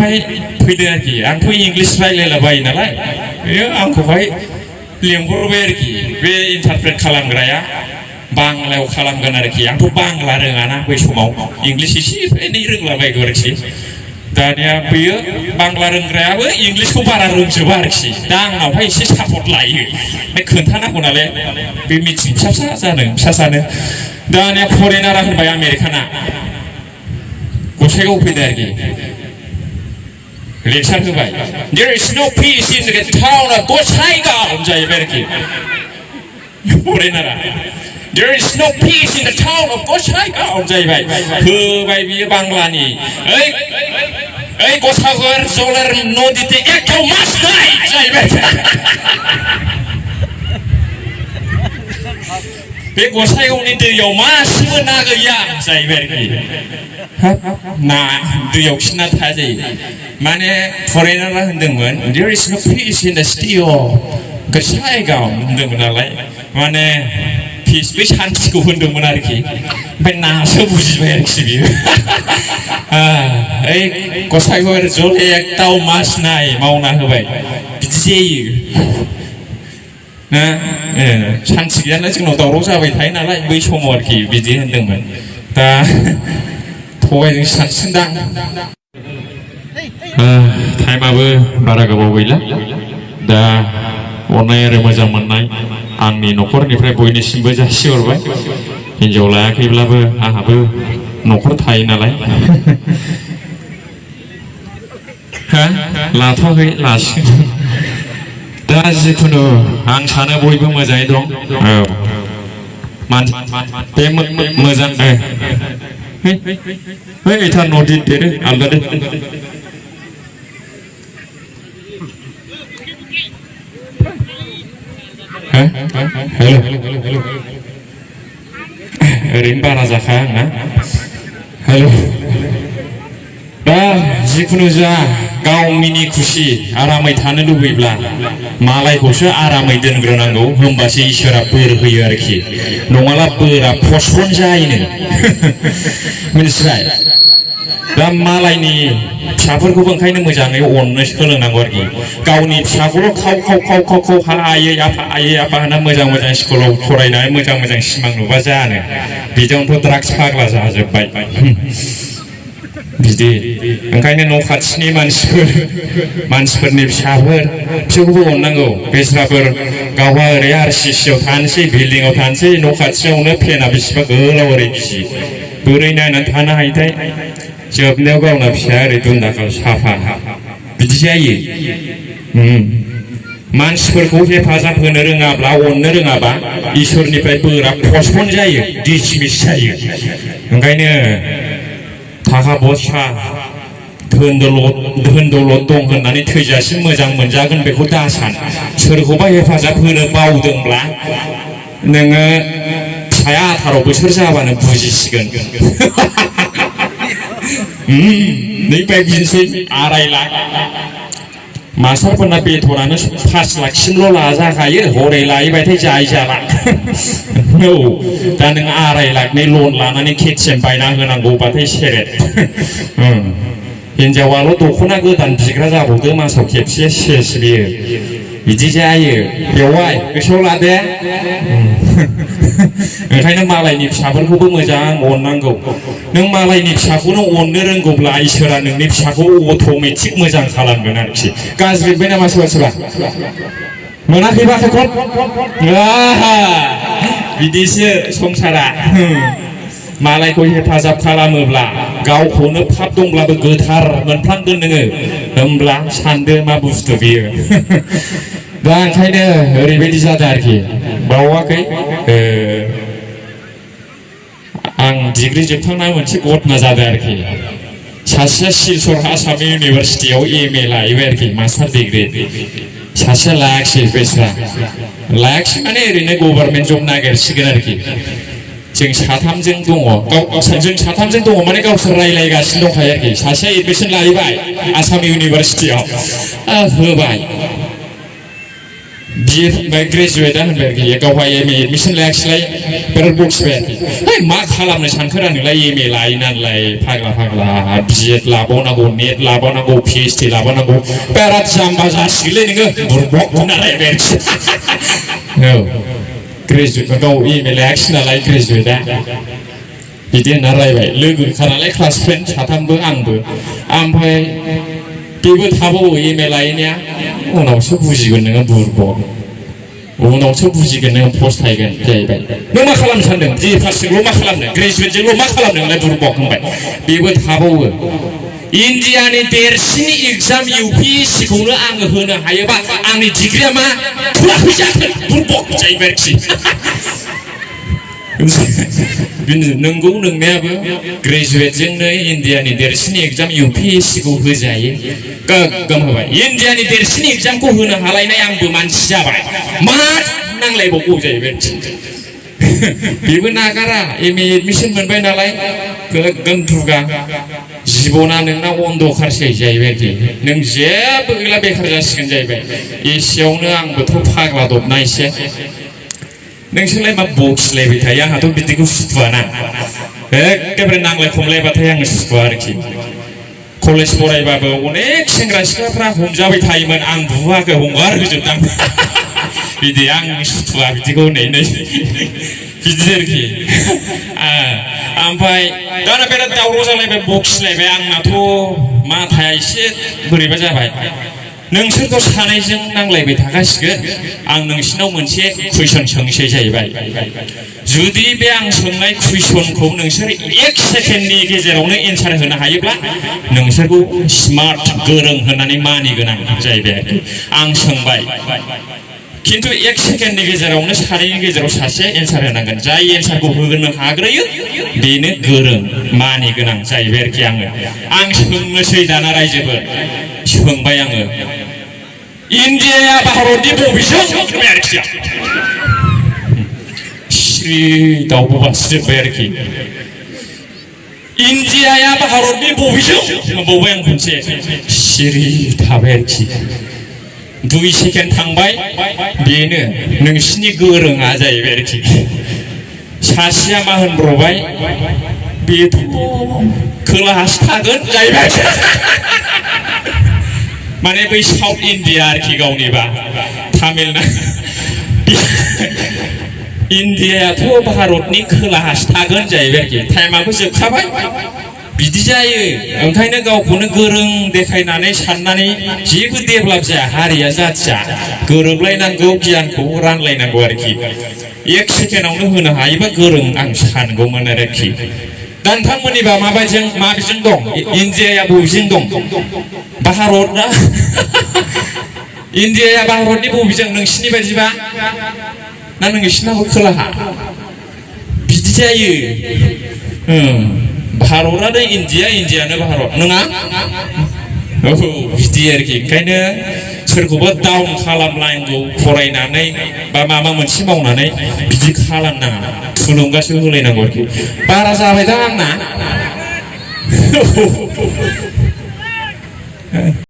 आमेरिकानिफ्राय फैदों आरोखि आंथ' इंलिस रायलायलाबायो नालाय बेयो आंखौहाय लेंहरबाय आरोखि बे इन्टारप्रेट खालामग्राया बांलायाव खालामगोन आरोखि आंथ' बांला रोङाना बै समाव इंलिस एसे एनै रोंलाबायगौ आरोखि दानिया बेयो बांला रोंग्रायाबो इंलिसखौ बारा रोंजोबा आरोखि दा आंनावहाय एसे सापर्ट लायो ओमफ्राय खोन्थानांगौ नालाय बे मिटिं फिसा फिसा जादों फिसासानो दानिया फरेनारा होनबाय आमेरिकाना गसाइगाव फैदों आरोखि लेक्सार होबाय There is no peace in the town of Gossaigaon जाहैबाय आरोखि फरेनारा There is no peace in the town of Gossaigaon जाहैबाय होबाय बियो बांलानि ओइ गसागर जलेर नदीते एकटाव मास নাই जाहैबाय बे गसाइगावनि दैयाव मासेबो ना गैया जाहैबाय आरोखि ना दैयाव खिना थाया जायो माने फरेनारा होनदोंमोन There is no peace in the city of Gossaigaon होनदोंमोन नालाय माने पिस बै सान्थिखौ होनदोंमोन आरोखि ओमफ्राय नासो बुजिबाय आरोखि बियो ओइ गसाइगाव जले एकटाव मास নাই मावना होबाय बिदि जायो ना सान्थि गैयाना जोंनाव दावराव जाबाय थायो नालाय बै समाव आरोखि बिदि होनदोंमोन दा थगायजों सानसिनदां टाइमाबो बारा गोबाव गैला दा अननाय आरो मोजां मोननाय आंनि न'खरनिफ्राय बयनिसिमबो जासिहरबाय हिनजाव लायाखैब्लाबो आंहाबो न'खर थायो नालाय लाथ'वाखै लासिगोन दा जिखुनु आं सानो बयबो मोजाङै दं औ बे मोजां इथा नदि देरो आलदा हेलो ओरैनो बारा जाखाया आंना हेलो दा जिखुनु जा गाव मिनि खुसि आरामै थानो लुबैब्ला मालायखौसो आरामै दोनग्रोनांगौ होमबासो इसोरा बोर होयो आरोखि नङाब्ला बोरा पस्टपन जायोनो मिथिबाय दा मालायनि फिसाफोरखौबो ओंखायनो मोजाङै अननो सोलोंनांगौ आरोखि गावनि फिसाखौल' खाव आयै आफा होना मोजां स्कुलाव फरायनानै मोजां सिमां नुबा जानो बिदियावनोथ' ड्राग्स फाग्ला जाजोब्बाय बिदि ओंखायनो न' खाथिनि मानसिफोरनि फिसाफोर बिसोरखौबो अननांगौ बेस्राफोर गावहा ओरै RCC आव थानोसै बिल्डिंआव थानोसै न' खाथियावनो फेना बेसेबा गोलाव ओरै गिसि बोरै नायनानै थानो हायोथाय जोबनायाव गावना फिसाया ओरै दुन्दाखाल साफा बिदि जायो मानसिफोरखौ हेफाजाब होनो रोङाब्ला अननो रोङाबा इसोरनिफ्राय बोरा पस्टपन जायो डिसमिस जायो ओंखायनो थाखा बसा धोन दौलत दं होननानै थैजासिम मोजां मोनजागोन बेखौ दासान सोरखौबा हेफाजाब होनो बावदोंब्ला नोङो फिसाया 18 बोसोर जाबानो बुजिसिगोन नैबाय बिनोसै 2.5 लाख मास्टारफोरना बेथनानो 5 लाखसिमल' लाजाखायो हरै लायोबाथाय जाय जाला औ दा नों 2.5 लाखनि लन लानानै KTM बायना होनांगौबाथाय सेरेट हिनजावाल' दख'ना गोदान बिग्रा जाबावदो मासाव खेबसे सेस बियो बिदि जायो बेवहाय गोसोआव लादे ओंखायनो मालायनि फिसाफोरखौबो मोजां अननांगौ नों मालायनि फिसाखौनो अननो रोंगौब्ला इसोरा नोंनि फिसाखौ अट'मेटिक मोजां खालामगोन आरोखि गाज्रि मोनबाय नामा सोरबा मोनाखैबा बिदिसो संसारा मालायखौ हेफाजाब खालामोब्ला गावखौनो पाप दंब्लाबो गोथार मोनफ्लांगोन नोङो होमब्ला सानदो मा बुस्थु बियो दा ओंखायनो ओरैबायदि जादों आरोखि बावाखै आं डिग्री जोबखांना मोनसे घटना जादों आरोखि सासेया सिलचर आसाम इउनिभारसिटियाव MA लाहैबाय आरोखि मास्टार डिग्री सासेया लायाखिसै बेस्रा लायाखिसै माने ओरैनो गभर्नमेन्ट जब नागिरसिगोन आरोखि जों साथामजों दङ माने गावसोर रायलायगासिनो दंखायो आरोखि सासेया एडमिसन लाहैबाय आसाम इउनिभारसिटियाव होबाय बिए फैबाय ग्रेजुवेटआ होनबाय आरोखि गावहा एम ए एडमिसन लायाखिसैलाय बिराद बखिबाय आरोखि है मा खालामनो सानखोरा नोंलाय एम ए लायो नालाय फाग्ला फाग्ला बिएड लाबावनांगौ नेट लाबावनांगौ पिएइचडि लाबावनांगौ बिराद जाम्बा जासिगोनलै नोङो बुरबक होननालायबाय आरोखि औ ग्रेजुवेट गाव एम ए लायाखिसै नालाय ग्रेजुवेटआ बिदि होनना रायबाय लोगोखा नालाय क्लास फ्रेन्ड साथामबो आंबो ओमफ्राय बेबो थाबावो एम ए लायैनाया उनावसो बुजिगोन नोङो बुरबक उनावसो बुजिगोन नोङो फस्थायगोन जाहैबाय नों मा खालामनो सानदों बि ए पासजोंल' मा खालामनो ग्रेजुवेटजोंल' मा खालामनो नोंलाय बुरबक होनबाय बेबो थाबावो इन्डियानि देरसिन एग्जाम UPSC खौनो आङो होनो हायोबा आंनि डिग्रिया मा खुलाखै जागोन बुरबक जाहैबाय आरोखि नंगौ नोंनायाबो ग्रेजुवेटजोंनो इन्डियानि देरसिन एग्जाम UPSC खौ होजायो गोग्गोम होबाय इन्डियानि देरसिन एग्जामखौ होनो हालायनाय आंबो मानसि जाबाय मा नांलायबावगौ जाहैबाय बेबो नागारा एम ए एडमिसन मोनबाय नालाय गोग्गोम दुगा जिबना नोंना अन्धकारसै जाहैबाय आरोखि नों जेबो गैला बेखार जासिगोन जाहैबाय एसेयावनो आंबोथ' फाग्ला दबना एसे नोंसोरलाय मा बखिलायबाय थायो आंहाथ' बिदिखौ सुखुवाना एखेबारे नांलाय खमलायबाथाय आङो सुखुवा आरोखि कलेज फरायबाबो अनेक सेंग्रा सिख्लाफ्रा हमजाबाय थायोमोन आं बुवाखै हंगार होजोबदां बिदि आं सुखुवा बिदिखौ होननानै बिदि आरोखि ओमफ्राय दाना बिराद दावराव जालायबाय बखिलायबाय आंनाथ' माथाया एसे बोरैबा जाबाय नोंसोरथ' सानैजों नांलायबाय थाखासिगोन आं नोंसिनाव मोनसे कुइसन सोंसै जाहैबाय जुदि बे आं सोंनाय कुइसनखौ नोंसोर 1 सेकेन्डनि गेजेरावनो एन्सार होनो हायोब्ला नोंसोरखौ स्मार्ट गोरों होननानै मानिगोन आं जाहैबाय आं सोंबाय खिन्थु 1 सेकेन्डनि गेजेरावनो सानैनि गेजेराव सासे एन्सार होनांगोन जाय एन्सारखौ होनो हाग्रोयो बेनो गोरों मानिगोन आं जाहैबाय आरोखि आं सोंनोसै दाना रायजोफोर सोंबाय आङो इन्डियाया भारतनि बबेजों होनबाय आरोखि श्री दाउबो बासिजोब्बाय आरोखि इन्डियाया भारतनि बबेजों होनबावबाय आं खनसे सिरि थाबाय आरोखि 2 सेकेन्ड थांबाय बेनो नोंसिनि गोरोङा जाहैबाय आरोखि सासेया मा होनब्रबाय बेथ' खोलाहासो थागोन जाहैबाय माने बै साउथ इन्डिया आरोखि गावनिबा तामिलनाडु इन्डियायाथ' भारतनि खोलाहासो थागोन जाहैबाय आरोखि टाइमाबो जोबखाबाय बिदि जायो ओंखायनो गावखौनो गोरों देखायनानै साननानै जेबो डेभेलप जाया हारिया जाथिया गोरोबलायनांगौ गियानखौ रानलायनांगौ आरोखि 1 सेकेन्डआवनो होनो हायोबा गोरों आं सानगौमोन आरोखि दा नोंथांमोननिबा माबेजों दं इन्डियाया बबेजों दं भारतआ इन्डियाया भारतनि बबेजों नोंसिनि बायदिबा ना नोंसिनाबो खोलाहा बिदि जायो भारतआनो इन्डिया इन्डियानो भारत नङा औ बिदि आरोखि ओंखायनो सोरखौबा डाउन खालामनांगौ फरायनानै बा माबा मोनसे मावनानै बिदि खालामनाङा थुलुंगासो होलायनांगौ आरोखि बारा जाबायदां आंना